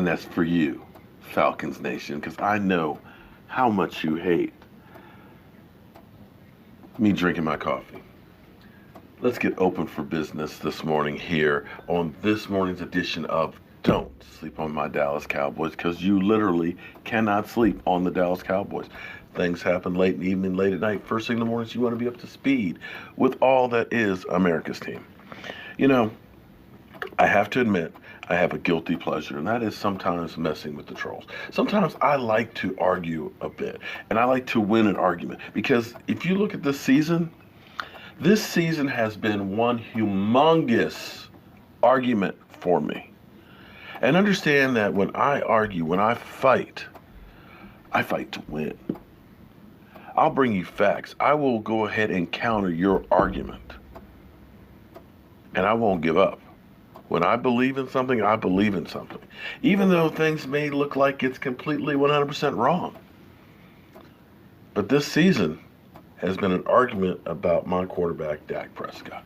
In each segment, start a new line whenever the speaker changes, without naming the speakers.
And that's for you, Falcons Nation, because I know how much you hate me drinking my coffee. Let's get open for business this morning here on this morning's edition of Don't Sleep on My Dallas Cowboys, because you literally cannot sleep on the Dallas Cowboys. Things happen late in the evening, late at night, first thing in the morning, so you want to be up to speed with all that is America's team. You know, I have to admit, I have a guilty pleasure, and that is sometimes messing with the trolls. Sometimes I like to argue a bit, and I like to win an argument, because if you look at this season has been one humongous argument for me. And understand that when I argue, when I fight to win. I'll bring you facts. I will go ahead and counter your argument. And I won't give up. When I believe in something, I believe in something. Even though things may look like it's completely 100% wrong. But this season has been an argument about my quarterback, Dak Prescott.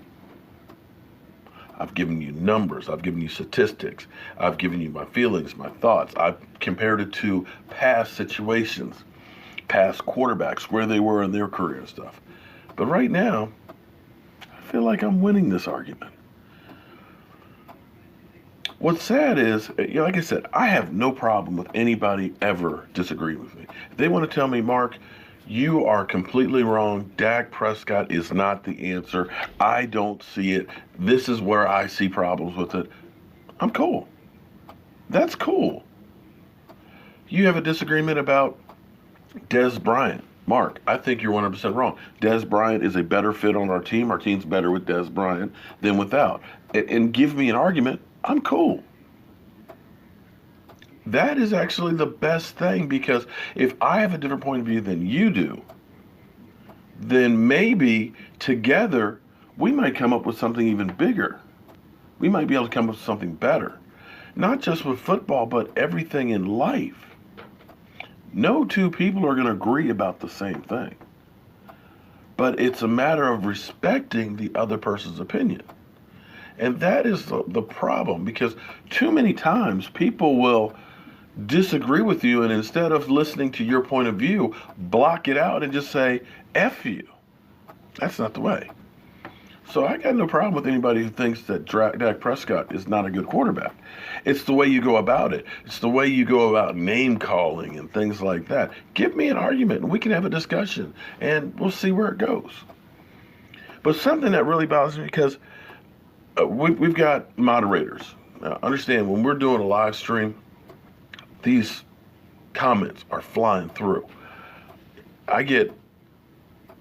I've given you numbers. I've given you statistics. I've given you my feelings, my thoughts. I've compared it to past situations, past quarterbacks, where they were in their career and stuff. But right now, I feel like I'm winning this argument. What's sad is, like I said, I have no problem with anybody ever disagreeing with me. If they want to tell me, Mark, you are completely wrong. Dak Prescott is not the answer. I don't see it. This is where I see problems with it. I'm cool. That's cool. You have a disagreement about Dez Bryant. Mark, I think you're 100% wrong. Dez Bryant is a better fit on our team. Our team's better with Dez Bryant than without. And give me an argument. I'm cool. That is actually the best thing, because if I have a different point of view than you do, then maybe together we might come up with something even bigger. We might be able to come up with something better. Not just with football, but everything in life. No two people are going to agree about the same thing. But it's a matter of respecting the other person's opinion. And that is the problem, because too many times people will disagree with you, and instead of listening to your point of view, block it out and just say, F you. That's not the way. So I got no problem with anybody who thinks that Dak Prescott is not a good quarterback. It's the way you go about it. It's the way you go about name calling and things like that. Give me an argument and we can have a discussion and we'll see where it goes. But something that really bothers me, because we've got moderators. Now, understand, when we're doing a live stream, these comments are flying through. I get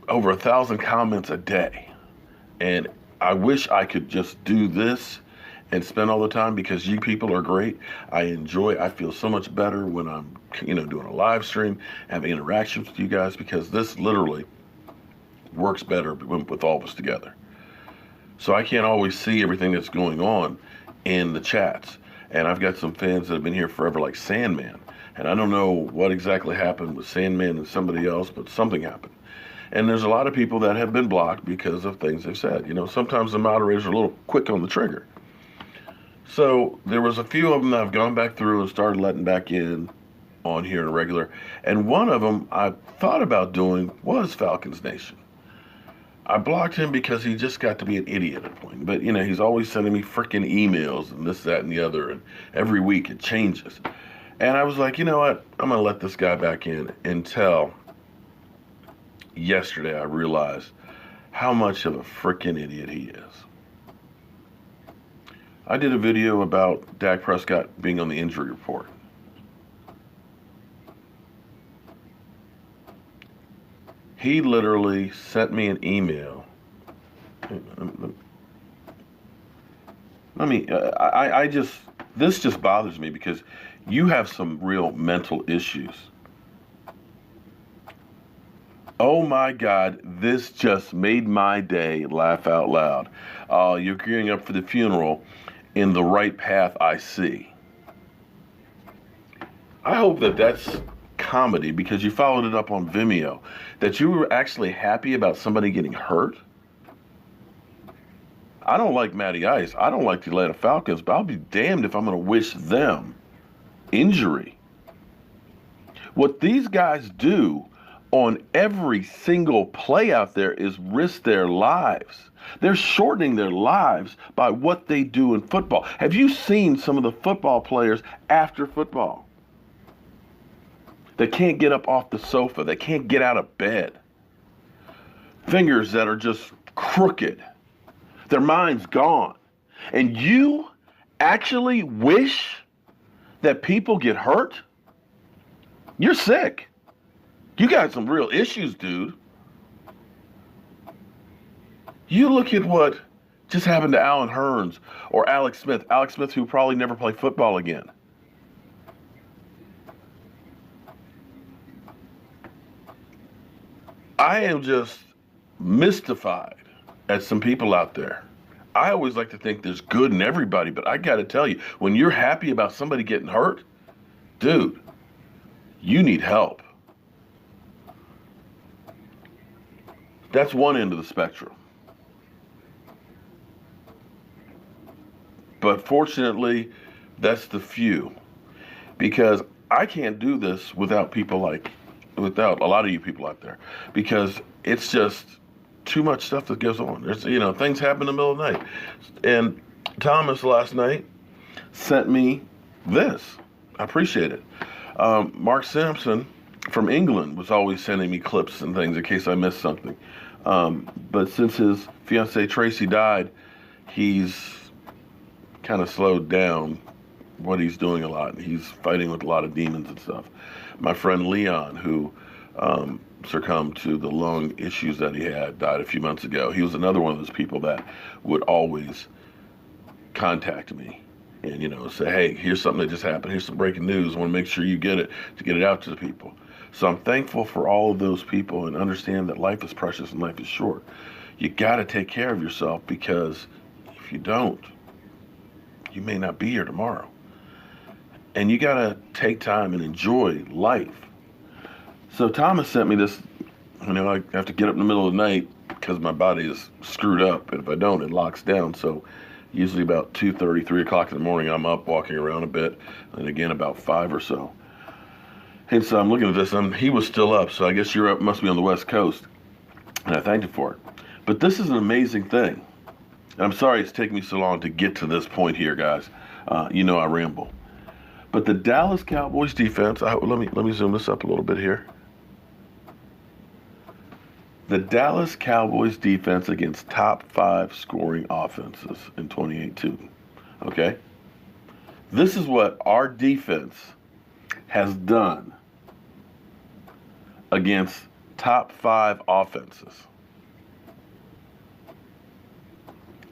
over 1,000 comments a day. And I wish I could just do this and spend all the time, because you people are great. I feel so much better when I'm, doing a live stream, having interactions with you guys, because this literally works better with all of us together. So I can't always see everything that's going on in the chats. And I've got some fans that have been here forever, like Sandman. And I don't know what exactly happened with Sandman and somebody else, but something happened. And there's a lot of people that have been blocked because of things they've said. Sometimes the moderators are a little quick on the trigger. So there was a few of them that I've gone back through and started letting back in on here in a regular. And one of them I thought about doing was Falcons Nation. I blocked him because he just got to be an idiot at a point. But, he's always sending me freaking emails and this, that, and the other. And every week it changes. And I was like, you know what? I'm going to let this guy back in until yesterday I realized how much of a freaking idiot he is. I did a video about Dak Prescott being on the injury report. He literally sent me an email. This just bothers me, because you have some real mental issues. Oh my God, this just made my day, laugh out loud. You're gearing up for the funeral. In the right path I see. I hope that that's comedy, because you followed it up on Vimeo, that you were actually happy about somebody getting hurt. I don't like Matty Ice. I don't like the Atlanta Falcons, but I'll be damned if I'm going to wish them injury. What these guys do on every single play out there is risk their lives. They're shortening their lives by what they do in football. Have you seen some of the football players after football? They can't get up off the sofa. They can't get out of bed. Fingers that are just crooked. Their mind's gone. And you actually wish that people get hurt? You're sick. You got some real issues, dude. You look at what just happened to Alan Hearns or Alex Smith. Alex Smith, who probably never play football again. I am just mystified at some people out there. I always like to think there's good in everybody, but I got to tell you, when you're happy about somebody getting hurt, dude, you need help. That's one end of the spectrum. But fortunately, that's the few. Because I can't do this without without a lot of you people out there. Because it's just too much stuff that goes on. There's, things happen in the middle of the night. And Thomas last night sent me this. I appreciate it. Mark Sampson from England was always sending me clips and things in case I missed something. But since his fiancee Tracy died, he's kind of slowed down what he's doing a lot. He's fighting with a lot of demons and stuff. My friend Leon, who succumbed to the lung issues that he had, died a few months ago. He was another one of those people that would always contact me and, say, hey, here's something that just happened. Here's some breaking news. I want to make sure you get it to get it out to the people. So I'm thankful for all of those people and understand that life is precious and life is short. You got to take care of yourself because if you don't, you may not be here tomorrow. And you got to take time and enjoy life. So Thomas sent me this. I have to get up in the middle of the night because my body is screwed up. And if I don't, it locks down. So usually about 2:30, 3 o'clock in the morning, I'm up walking around a bit. And again, about 5 or so. And so I'm looking at this, and he was still up. So I guess you're up, must be on the West Coast. And I thanked him for it. But this is an amazing thing. And I'm sorry it's taken me so long to get to this point here, guys. I ramble. But the Dallas Cowboys defense, let me zoom this up a little bit here. The Dallas Cowboys defense against top 5 scoring offenses in 2018. Okay? This is what our defense has done against top 5 offenses.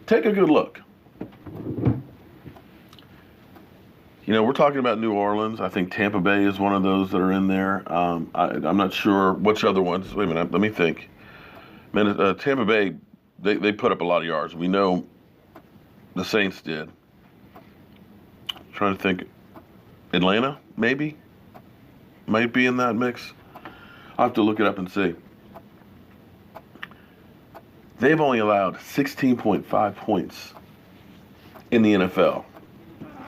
Take a good look. We're talking about New Orleans. I think Tampa Bay is one of those that are in there. I'm not sure which other ones. Wait a minute, let me think. Tampa Bay, they put up a lot of yards. We know the Saints did. Trying to think. Atlanta, maybe? Might be in that mix. I'll have to look it up and see. They've only allowed 16.5 points in the NFL.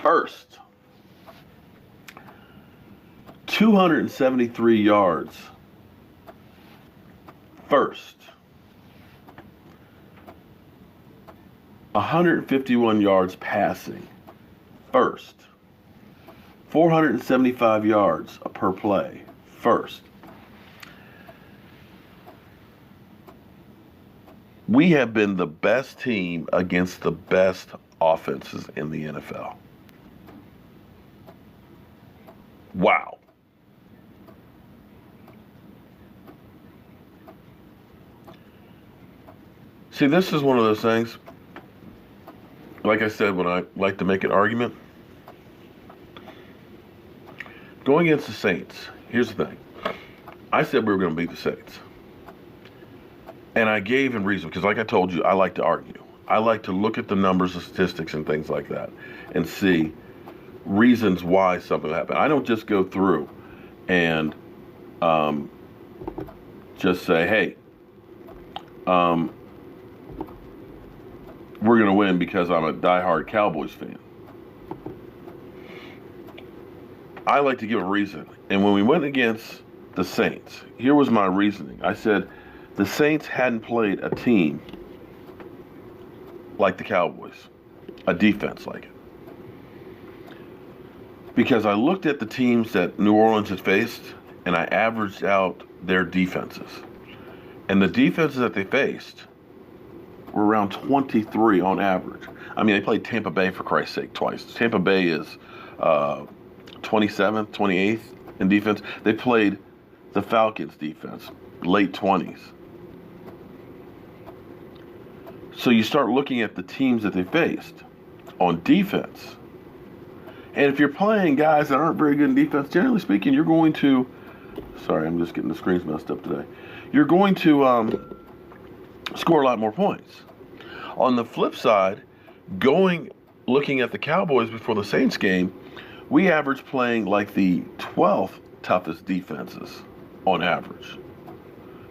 First, 273 yards. First, 151 yards passing. First, 475 yards per play. First. We have been the best team against the best offenses in the NFL. Wow. See, this is one of those things, like I said, when I like to make an argument, going against the Saints, here's the thing. I said we were going to beat the Saints. And I gave him reason, because like I told you, I like to argue. I like to look at the numbers, the statistics, and things like that, and see reasons why something happened. I don't just go through and just say, hey, we're going to win because I'm a diehard Cowboys fan. I like to give a reason. And when we went against the Saints, here was my reasoning. I said the Saints hadn't played a team like the Cowboys, a defense like it. Because I looked at the teams that New Orleans had faced, and I averaged out their defenses. And the defenses that they faced were around 23 on average. I mean, they played Tampa Bay, for Christ's sake, twice. Tampa Bay is 27th, 28th in defense. They played the Falcons defense, late 20s. So you start looking at the teams that they faced on defense. And if you're playing guys that aren't very good in defense, generally speaking, you're going to, sorry, I'm just getting the screens messed up today. You're going to score a lot more points. On the flip side, looking at the Cowboys before the Saints game, we averaged playing like the 12th toughest defenses on average.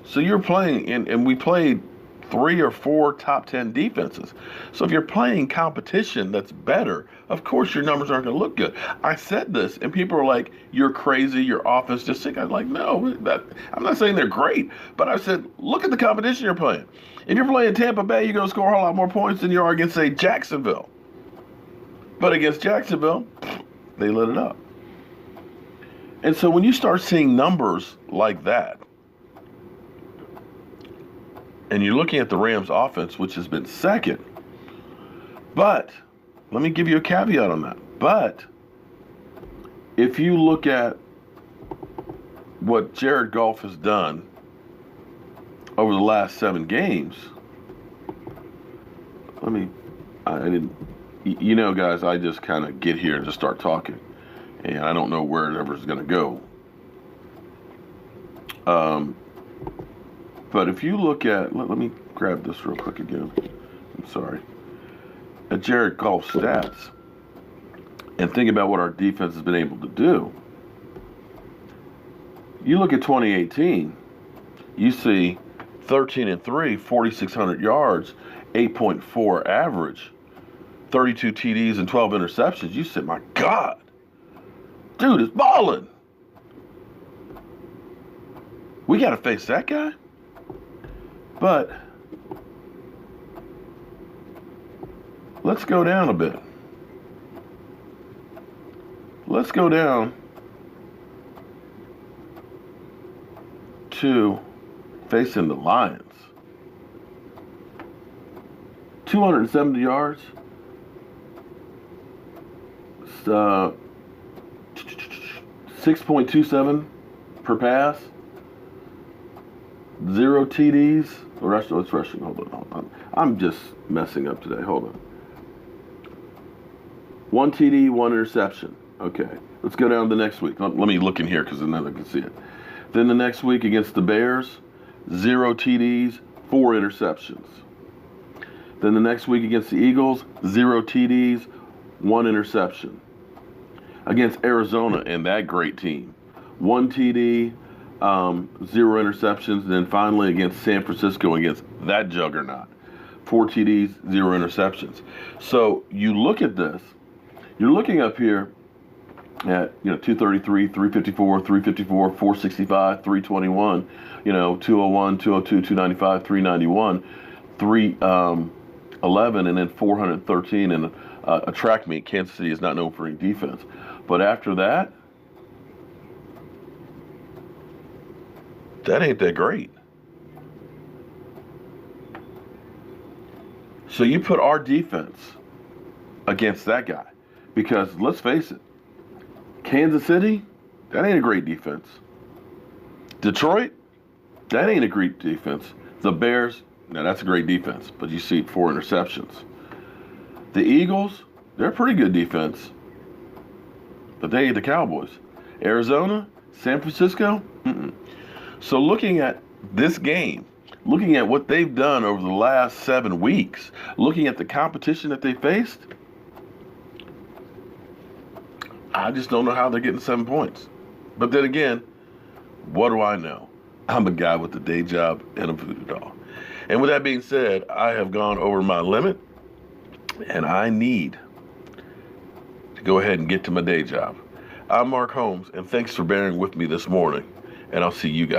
So you're playing, and we played 3 or 4 top 10 defenses. So if you're playing competition that's better, of course your numbers aren't going to look good. I said this, and people are like, "You're crazy. Your offense just sick." I'm like, no, I'm not saying they're great, but I said, look at the competition you're playing. If you're playing Tampa Bay, you're going to score a lot more points than you are against, say, Jacksonville. But against Jacksonville, they lit it up. And so when you start seeing numbers like that, and you're looking at the Rams offense, which has been second. But let me give you a caveat on that. But if you look at what Jared Goff has done over the last 7 games, guys, I just kind of get here and just start talking. And I don't know where it ever is going to go. But if you look at, let me grab this real quick again. I'm sorry. At Jared Goff's stats, and think about what our defense has been able to do. You look at 2018, you see 13-3, 4,600 yards, 8.4 average, 32 TDs and 12 interceptions. You said, my God, dude is balling. We got to face that guy? But let's go down a bit. Let's go down to facing the Lions. 270 yards. 6.27 per pass. 0 TDs. It's rushing. Hold on. I'm just messing up today. Hold on. 1 TD, 1 interception. Okay. Let's go down to the next week. Let me look in here because then I can see it. Then the next week against the Bears, 0 TDs, 4 interceptions. Then the next week against the Eagles, 0 TDs, 1 interception. Against Arizona and that great team, 1 TD, 0 interceptions. And then finally against San Francisco, against that juggernaut, 4 TDs, 0 interceptions. So you look at this, you're looking up here at 233, 354, 354, 465, 321, 201, 202, 295, 391, 311, and then 413. And a track meet. Kansas City is not known for any defense, but after that, that ain't that great. So you put our defense against that guy, because let's face it, Kansas City, that ain't a great defense. Detroit, that ain't a great defense. The Bears, now that's a great defense, but you see 4 interceptions. The Eagles, they're a pretty good defense, but they ain't the Cowboys. Arizona, San Francisco, So looking at this game, looking at what they've done over the last 7 weeks, looking at the competition that they faced, I just don't know how they're getting 7 points. But then again, what do I know? I'm a guy with a day job and a voodoo doll. And with that being said, I have gone over my limit, and I need to go ahead and get to my day job. I'm Mark Holmes, and thanks for bearing with me this morning. And I'll see you guys.